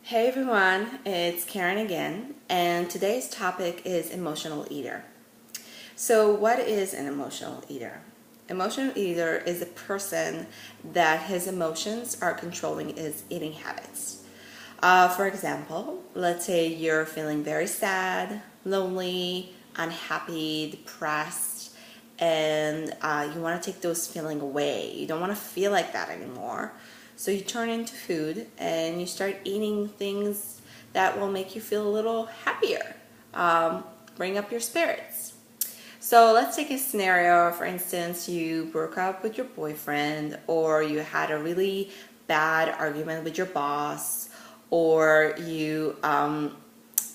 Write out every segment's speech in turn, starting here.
Hey everyone, it's Karen again, and today's topic is emotional eater. So, what is an emotional eater? Emotional eater is a person that his emotions are controlling his eating habits. For example, let's say you're feeling very sad, lonely, unhappy, depressed, and you want to take those feelings away. You don't want to feel like that anymore. So you turn into food and you start eating things that will make you feel a little happier, bring up your spirits. So let's take a scenario. For instance, you broke up with your boyfriend, or you had a really bad argument with your boss, or you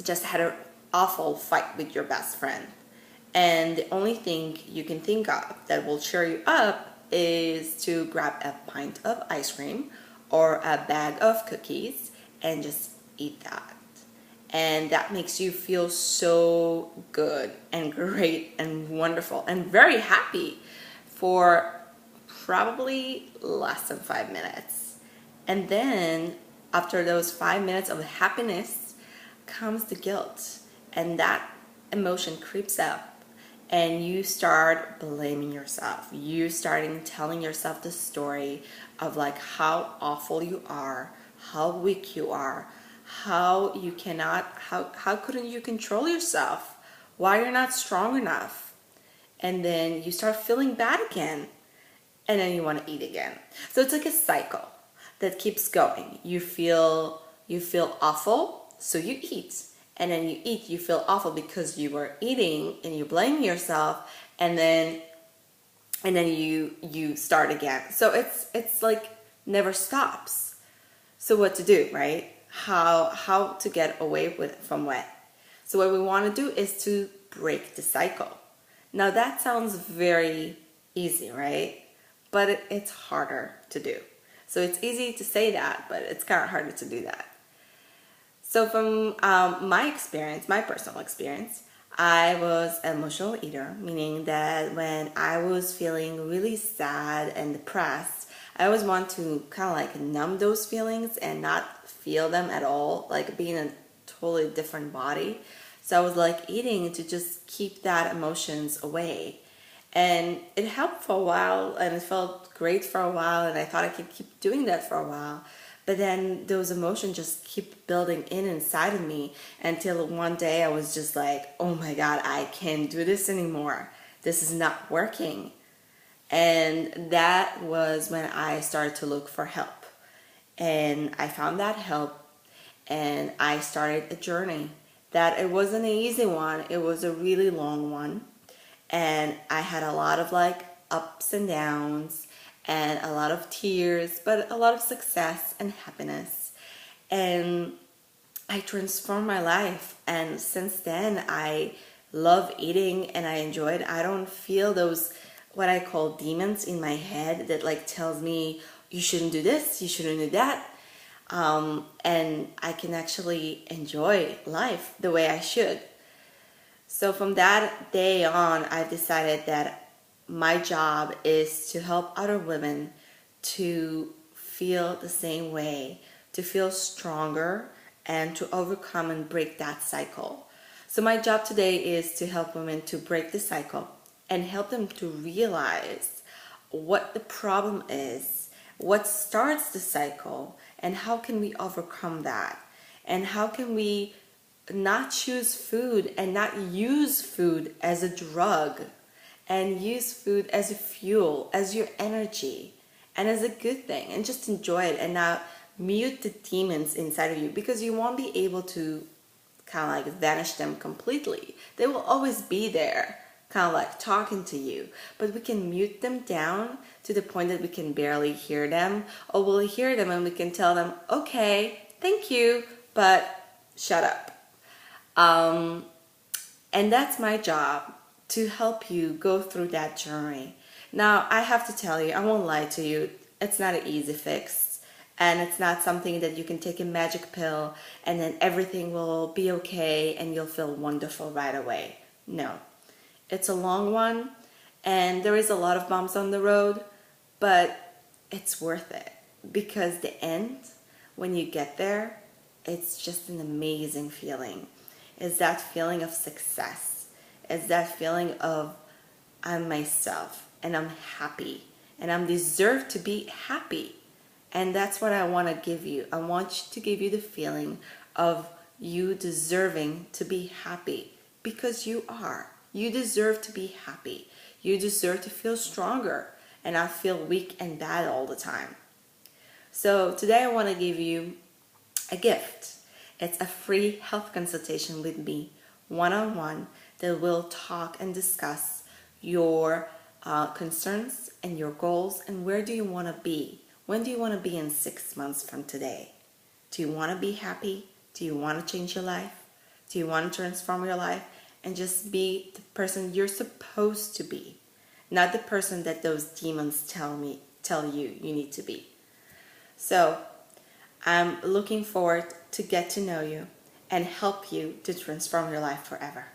just had an awful fight with your best friend. And the only thing you can think of that will cheer you up is to grab a pint of ice cream or a bag of cookies and just eat that. And that makes you feel so good and great and wonderful and very happy for probably less than 5 minutes. And then after those 5 minutes of happiness comes the guilt, and that emotion creeps up, and you start blaming yourself. You starting telling yourself the story of like how awful you are, how weak you are, how you cannot, how couldn't you control yourself, why you're not strong enough. And then you start feeling bad again, and then you want to eat again. So it's like a cycle that keeps going. You feel awful, so you eat. And then you eat, you feel awful because you were eating and you blame yourself, and then you start again. So it's like never stops. So what to do, right? How to get away from what? So what we want to do is to break the cycle. Now that sounds very easy, right? But it's harder to do. So it's easy to say that, but it's kind of harder to do that. So from my experience, my personal experience, I was an emotional eater, meaning that when I was feeling really sad and depressed, I always want to kind of like numb those feelings and not feel them at all, like being in a totally different body. So I was like eating to just keep that emotions away. And it helped for a while, and it felt great for a while, and I thought I could keep doing that for a while. But then those emotions just keep building in inside of me until one day I was just like, oh my God, I can't do this anymore. This is not working. And that was when I started to look for help. And I found that help, and I started a journey that it wasn't an easy one. It was a really long one. And I had a lot of like ups and downs and a lot of tears, but a lot of success and happiness. And I transformed my life. And since then, I love eating and I enjoy it. I don't feel those what I call demons in my head that like tells me you shouldn't do this, you shouldn't do that. And I can actually enjoy life the way I should. So from that day on, I've decided that my job is to help other women to feel the same way, to feel stronger, and to overcome and break that cycle. So my job today is to help women to break the cycle and help them to realize what the problem is, what starts the cycle, and how can we overcome that, and how can we not choose food and not use food as a drug, and use food as a fuel, as your energy, and as a good thing, and just enjoy it and not mute the demons inside of you, because you won't be able to kind of like vanish them completely. They will always be there, kind of like talking to you, but we can mute them down to the point that we can barely hear them, or we'll hear them and we can tell them, okay, thank you, but shut up. And that's my job, to help you go through that journey. Now, I have to tell you, I won't lie to you, it's not an easy fix. And it's not something that you can take a magic pill and then everything will be okay and you'll feel wonderful right away. No. It's a long one, and there is a lot of bumps on the road, but it's worth it, because the end, when you get there, it's just an amazing feeling. It's that feeling of success. It's that feeling of I'm myself and I'm happy and I'm deserved to be happy. And that's what I want to give you. I want to give you the feeling of you deserving to be happy, because you are. You deserve to be happy. You deserve to feel stronger and not feel weak and bad all the time. So today I want to give you a gift. It's a free health consultation with me, one-on-one, that will talk and discuss your concerns and your goals and where do you want to be. When do you want to be in 6 months from today? Do you want to be happy? Do you want to change your life? Do you want to transform your life and just be the person you're supposed to be, not the person that those demons tell you you need to be? So I'm looking forward to get to know you and help you to transform your life forever.